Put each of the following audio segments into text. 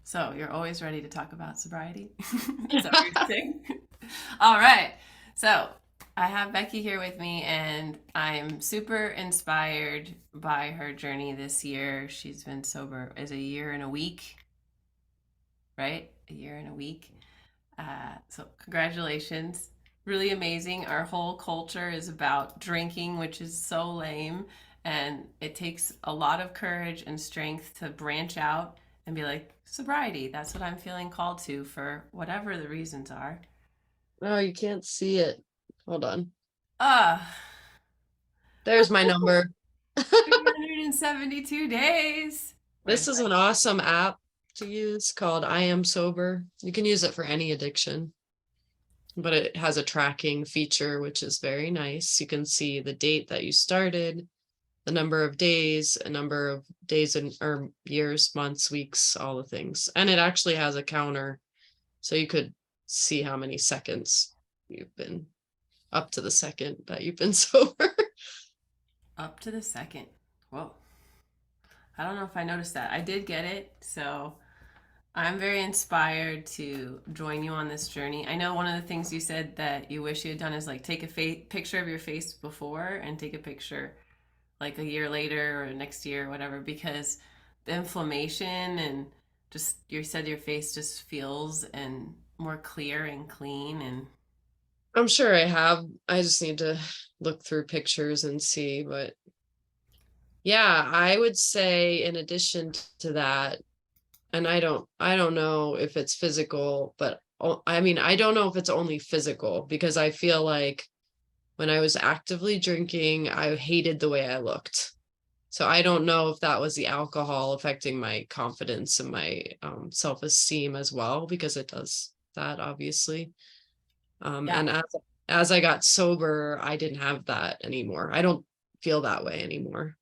So you're always ready to talk about sobriety? Is that what you're saying? All right. So I have Becky here with me, and I'm super inspired by her journey this year. She's been sober is a year and a week, right? A year and a week. So congratulations. Really amazing. Our whole culture is about drinking, which is so lame. And it takes a lot of courage and strength to branch out and be like, sobriety, that's what I'm feeling called to for whatever the reasons are. Oh, you can't see it. Hold on. Ah, There's my number. 372 days. This Where's is an awesome app to use called I Am Sober. You can use it for any addiction, but it has a tracking feature, which is very nice. You can see the date that you started, the number of days, a number of days and or years, months, weeks, all the things. And it actually has a counter, so you could see how many seconds you've been up to the second that you've been sober. up to the second? Whoa. I don't know if I noticed that. I did get it. So I'm very inspired to join you on this journey. I know one of the things you said that you wish you had done is like take a picture of your face before and take a picture like a year later or next year or whatever, because the inflammation and just you said your face just feels and more clear and clean and I'm sure I have. I just need to look through pictures and see. But yeah, I would say in addition to that, and I don't know if it's physical, but I mean, I don't know if it's only physical because I feel like when I was actively drinking, I hated the way I looked. So I don't know if that was the alcohol affecting my confidence and my self-esteem as well, because it does that obviously. yeah. And as I got sober, I didn't have that anymore. I don't feel that way anymore.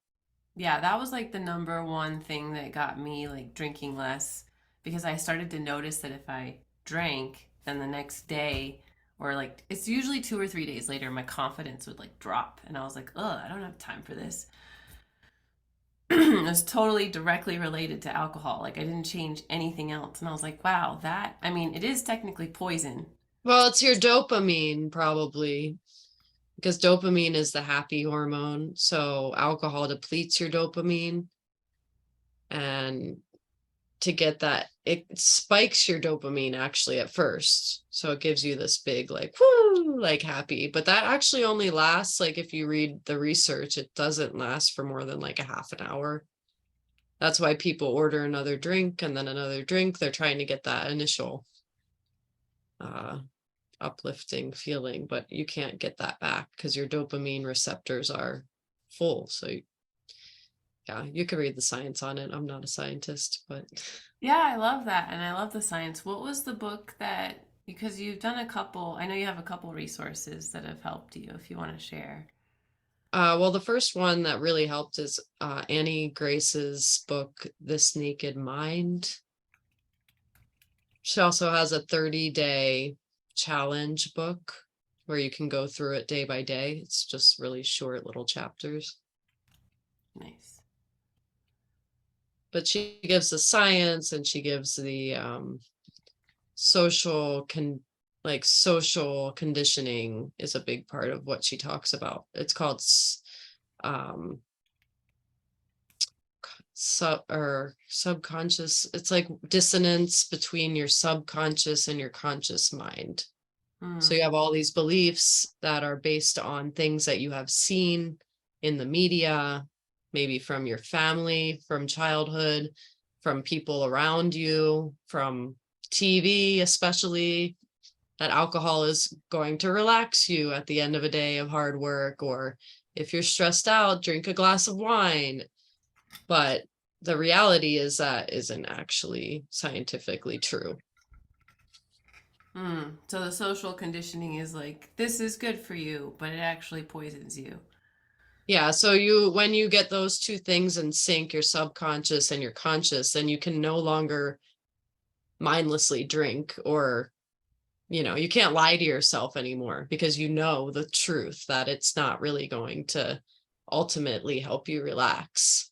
Yeah, that was like the number one thing that got me like drinking less because I started to notice that if I drank, then the next day or like it's usually 2 or 3 days later, my confidence would like drop. And I was like, ugh, I don't have time for this. It was totally directly related to alcohol. Like I didn't change anything else. And I was like, wow, that, I mean, it is technically poison. Well, it's your dopamine probably, because dopamine is the happy hormone. So alcohol depletes your dopamine. And to get that, it spikes your dopamine actually at first. So it gives you this big, like, whoo, like happy. But that actually only lasts, like, if you read the research, it doesn't last for more than like a half an hour. That's why people order another drink and then another drink. They're trying to get that initial uh, uplifting feeling, but you can't get that back because your dopamine receptors are full. So, yeah, you can read the science on it. I'm not a scientist, but Yeah, I love that. And I love the science. What was the book that, because you've done a couple, I know you have a couple resources that have helped you if you want to share. well, the first one that really helped is Annie Grace's book, This Naked Mind. She also has a 30-day challenge book where you can go through it day by day. It's just really short little chapters. Nice. But she gives the science and she gives the social like social conditioning is a big part of what she talks about. It's called um or subconscious. It's like dissonance between your subconscious and your conscious mind. So Hmm. you have all these beliefs that are based on things that you have seen in the media, maybe from your family, from childhood, from people around you, from TV, especially that alcohol is going to relax you at the end of a day of hard work, or if you're stressed out, drink a glass of wine. But the reality is that isn't actually scientifically true. Hmm. So the social conditioning is like, this is good for you, but it actually poisons you. Yeah, so when you get those two things in sync, your subconscious and your conscious, then you can no longer mindlessly drink, or you can't lie to yourself anymore because you know the truth that it's not really going to ultimately help you relax.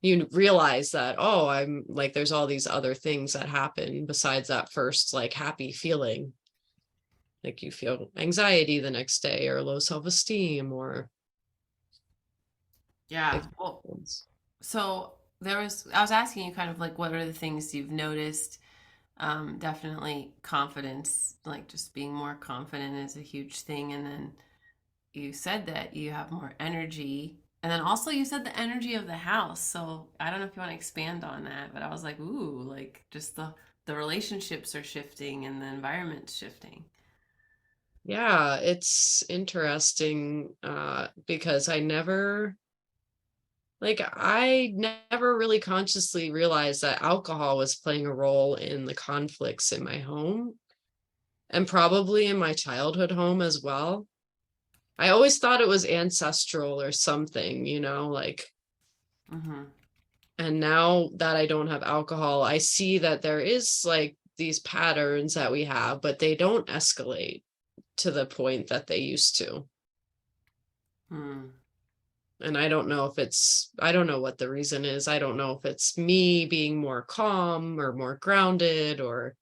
you realize that, oh, I'm like, there's all these other things that happen besides that first like happy feeling. Like you feel anxiety the next day or low self-esteem or Yeah. like Well, so I was asking you kind of like what are the things you've noticed. Definitely confidence, like just being more confident is a huge thing. And then you said that you have more energy. And then also you said the energy of the house. So I don't know if you want to expand on that, but I was like, ooh, like just the relationships are shifting and the environment's shifting. yeah, it's interesting because I never really consciously realized that alcohol was playing a role in the conflicts in my home and probably in my childhood home as well. I always thought it was ancestral or something, like, Mm-hmm. and now that I don't have alcohol, I see that there is like these patterns that we have, but they don't escalate to the point that they used to. Mm. And I don't know what the reason is. I don't know if it's me being more calm or more grounded or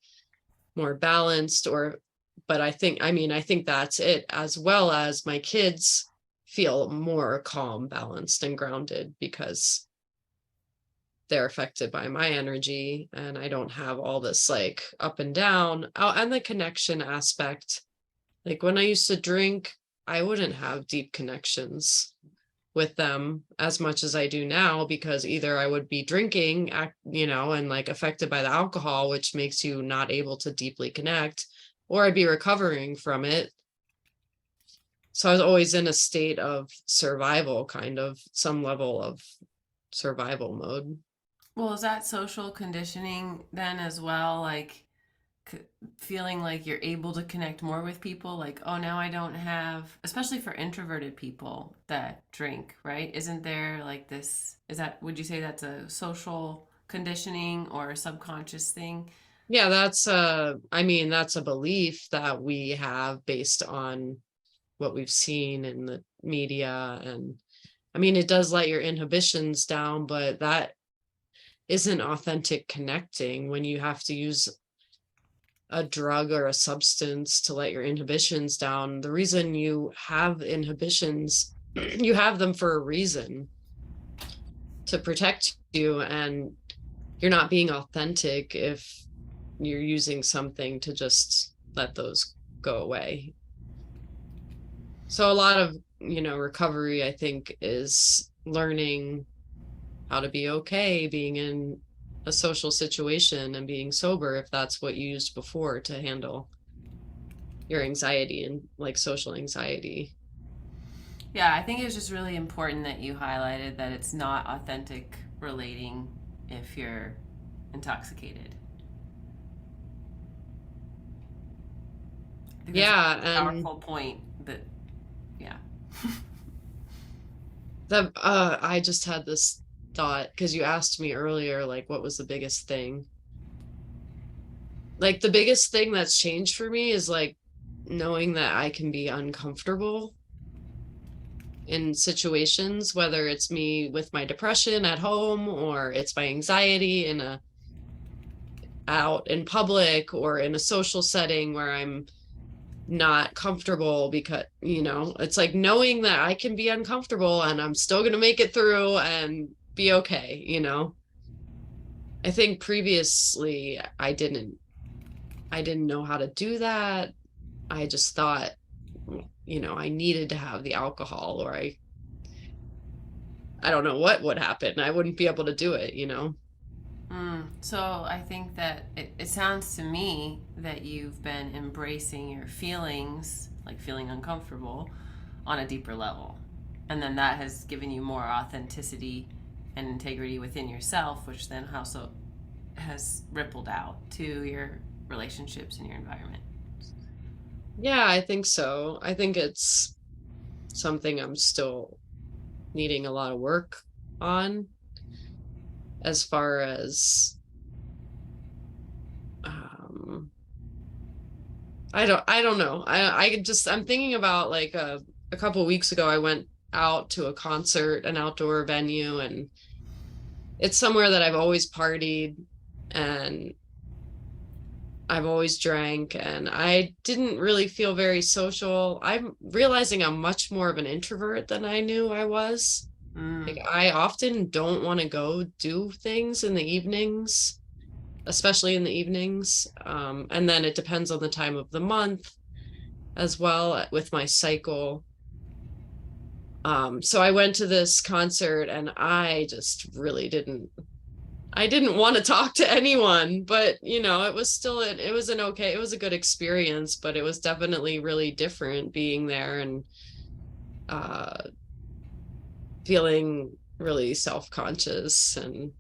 more balanced but I think that's it, as well as my kids feel more calm, balanced, and grounded because they're affected by my energy and I don't have all this like up and down. Oh, and the connection aspect. Like when I used to drink, I wouldn't have deep connections with them as much as I do now because either I would be drinking, and like affected by the alcohol, which makes you not able to deeply connect, or I'd be recovering from it. So I was always in a state of survival, kind of some level of survival mode. Well, is that social conditioning then as well? Like c- feeling like you're able to connect more with people? Like, oh, now I don't have, especially for introverted people that drink, right? Isn't there like this? Would you say that's a social conditioning or a subconscious thing? Yeah, that's a belief that we have based on what we've seen in the media. And I mean, it does let your inhibitions down, but that isn't authentic connecting when you have to use a drug or a substance to let your inhibitions down. The reason you have inhibitions, you have them for a reason, to protect you, and you're not being authentic if you're using something to just let those go away. So a lot of, recovery, I think, is learning how to be okay being in a social situation and being sober if that's what you used before to handle your anxiety and like social anxiety. Yeah, I think it's just really important that you highlighted that it's not authentic relating if you're intoxicated. I think that's a Yeah, and powerful point that, yeah. I just had this thought because you asked me earlier, like, what was the biggest thing? Like, the biggest thing that's changed for me is like knowing that I can be uncomfortable in situations, whether it's me with my depression at home or it's my anxiety out in public or in a social setting where I'm not comfortable, because it's like knowing that I can be uncomfortable and I'm still going to make it through and be okay. I think previously I didn't know how to do that. I just thought I needed to have the alcohol, or I don't know what would happen. I wouldn't be able to do it. So I think that it sounds to me that you've been embracing your feelings, like feeling uncomfortable, on a deeper level. And then that has given you more authenticity and integrity within yourself, which then also has rippled out to your relationships and your environment. Yeah, I think so. I think it's something I'm still needing a lot of work on, as far as um I don't know. I'm thinking about like a couple of weeks ago I went out to a concert, an outdoor venue, and it's somewhere that I've always partied and I've always drank, and I didn't really feel very social. I'm realizing I'm much more of an introvert than I knew I was. Like, Mm. I often don't want to go do things in the evenings, especially in the evenings. And then it depends on the time of the month as well with my cycle. So I went to this concert and I just really I didn't want to talk to anyone, but it was still it was a good experience, but it was definitely really different being there and uh feeling really self-conscious, and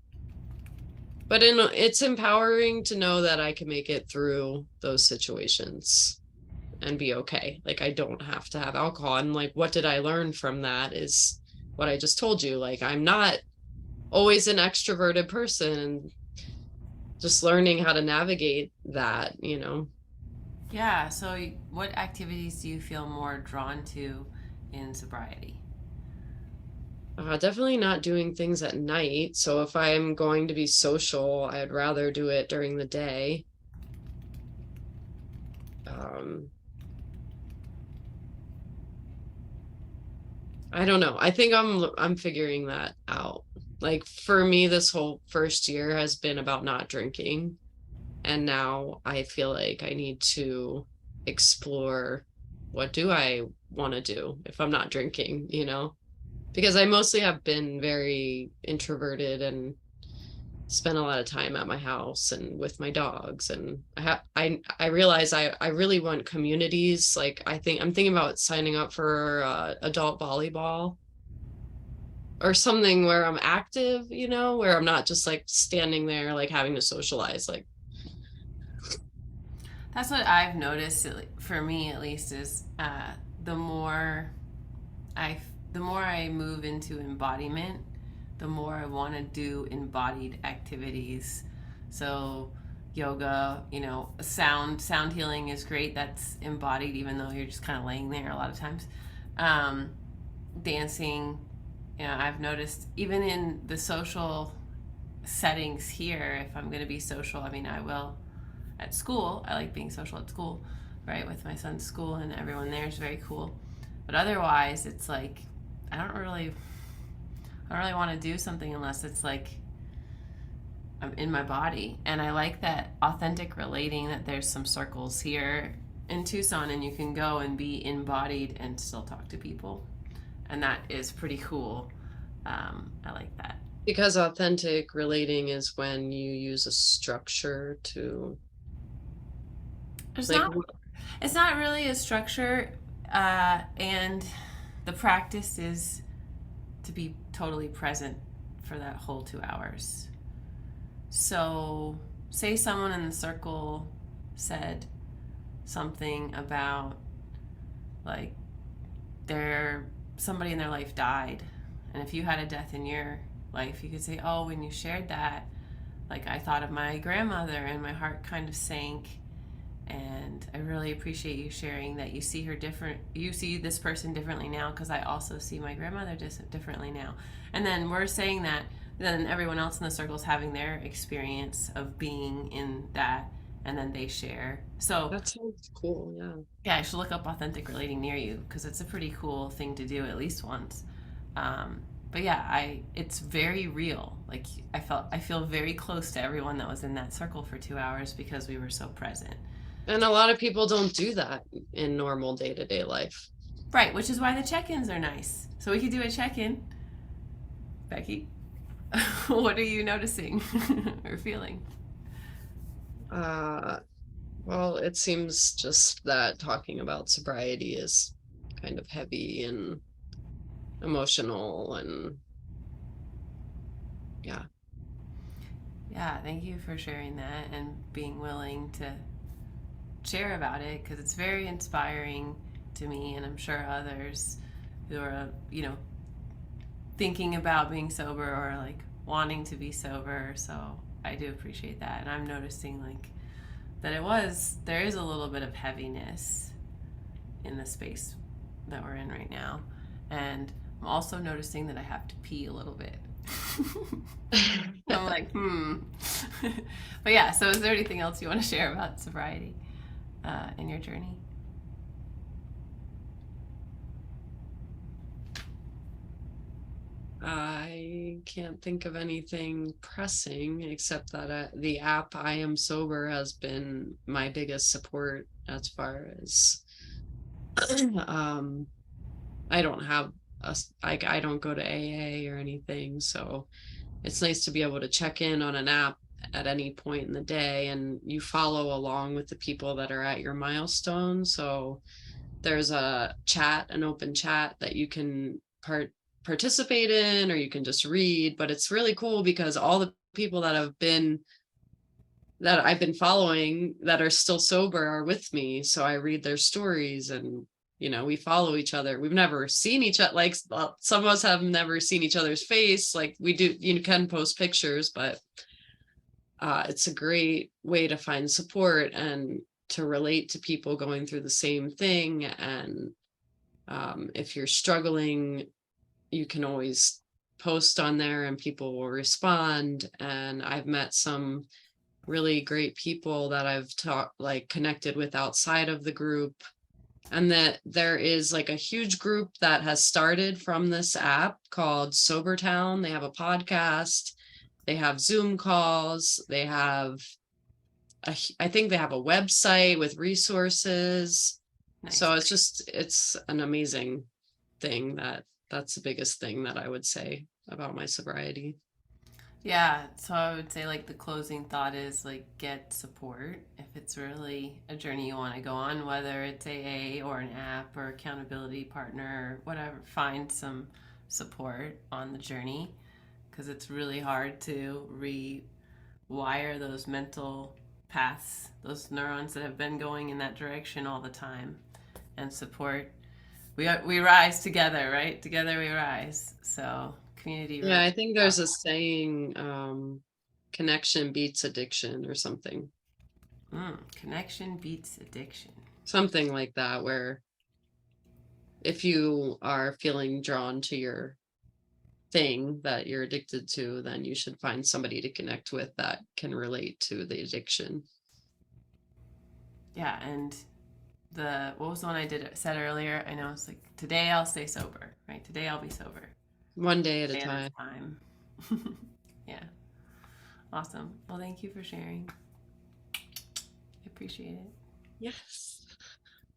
but it's empowering to know that I can make it through those situations and be okay. Like, I don't have to have alcohol. And like, what did I learn from that is what I just told you. Like, I'm not always an extroverted person, just learning how to navigate that. Yeah, so what activities do you feel more drawn to in sobriety? Definitely not doing things at night. So if I'm going to be social, I'd rather do it during the day. Um, I don't know. I think I'm figuring that out. Like, for me, this whole first year has been about not drinking, and now I feel like I need to explore what do I want to do if I'm not drinking, because I mostly have been very introverted and spent a lot of time at my house and with my dogs, and I realize I really want communities. Like, I'm thinking about signing up for adult volleyball or something where I'm active, where I'm not just like standing there like having to socialize. Like, That's what I've noticed, for me at least, is the more I the more I move into embodiment, the more I want to do embodied activities. So yoga, sound healing is great. That's embodied, even though you're just kind of laying there a lot of times. Um, Dancing, I've noticed even in the social settings here, if I'm going to be social, I mean, I will at school. I like being social at school, right? With my son's school, and everyone there is very cool. But otherwise, it's like I don't really, I don't really want to do something unless it's like I'm in my body. And I like that authentic relating, that there's some circles here in Tucson, and you can go and be embodied and still talk to people, and that is pretty cool. I like that. because authentic relating is when you use a structure to There's like. not It's not really a structure, and the practice is to be totally present for that whole 2 hours. So, say someone in the circle said something about, like, their somebody in their life died, and if you had a death in your life, you could say, "Oh, when you shared that, like, I thought of my grandmother, and my heart kind of sank, and I really appreciate you sharing that you see this person differently now, because I also see my grandmother differently now." And then we're saying that, then everyone else in the circle is having their experience of being in that, and then they share. So That sounds cool, yeah. yeah, I should look up authentic relating near you, because it's a pretty cool thing to do at least once. um, but yeah, it's very real. Like, I feel very close to everyone that was in that circle for 2 hours because we were so present. And a lot of people don't do that in normal day-to-day life. Right, which is why the check-ins are nice. So we could do a check-in. Becky, what are you noticing or feeling? Uh, well, it seems just that talking about sobriety is kind of heavy and emotional, and yeah. Yeah, thank you for sharing that and being willing to share about it, because it's very inspiring to me, and I'm sure others who are, thinking about being sober or like wanting to be sober. So I do appreciate that. And I'm noticing, like, that there is a little bit of heaviness in the space that we're in right now. And I'm also noticing that I have to pee a little bit. I'm like, hmm. But yeah, so is there anything else you want to share about sobriety in your journey? I can't think of anything pressing except that the app I Am Sober has been my biggest support as far as um I don't have I don't go to AA or anything, so it's nice to be able to check in on an app at any point in the day, and you follow along with the people that are at your milestone. So there's a chat, an open chat that you can participate in, or you can just read. But it's really cool because all the people that I've been following that are still sober are with me. So I read their stories, and we follow each other. We've never seen each other. Like some of us have never seen each other's face. Like we do, you can post pictures, but it's a great way to find support and to relate to people going through the same thing. And if you're struggling, you can always post on there and people will respond. And I've met some really great people that I've connected with outside of the group. And that there is like a huge group that has started from this app called Sober Town. They have a podcast, they have Zoom calls, they have I think they have a website with resources. Nice. So it's an amazing thing. That's the biggest thing that I would say about my sobriety. Yeah, so I would say like the closing thought is like get support if it's really a journey you want to go on, whether it's AA or an app or accountability partner or whatever. Find some support on the journey because it's really hard to rewire those mental paths, those neurons that have been going in that direction all the time. And support, we rise together, right? Together we rise. So community Yeah, really I think there's a powerful. saying, connection beats addiction or Connection beats addiction. something like that, where if you are feeling drawn to your thing that you're addicted to, then you should find somebody to connect with that can relate to the addiction. Yeah, and the what was the one I did said earlier? I know it's like today I'll stay sober, right? Today I'll be sober. One day at a Day at time. a time. Yeah. Awesome. Well, thank you for sharing. I appreciate it. Yes.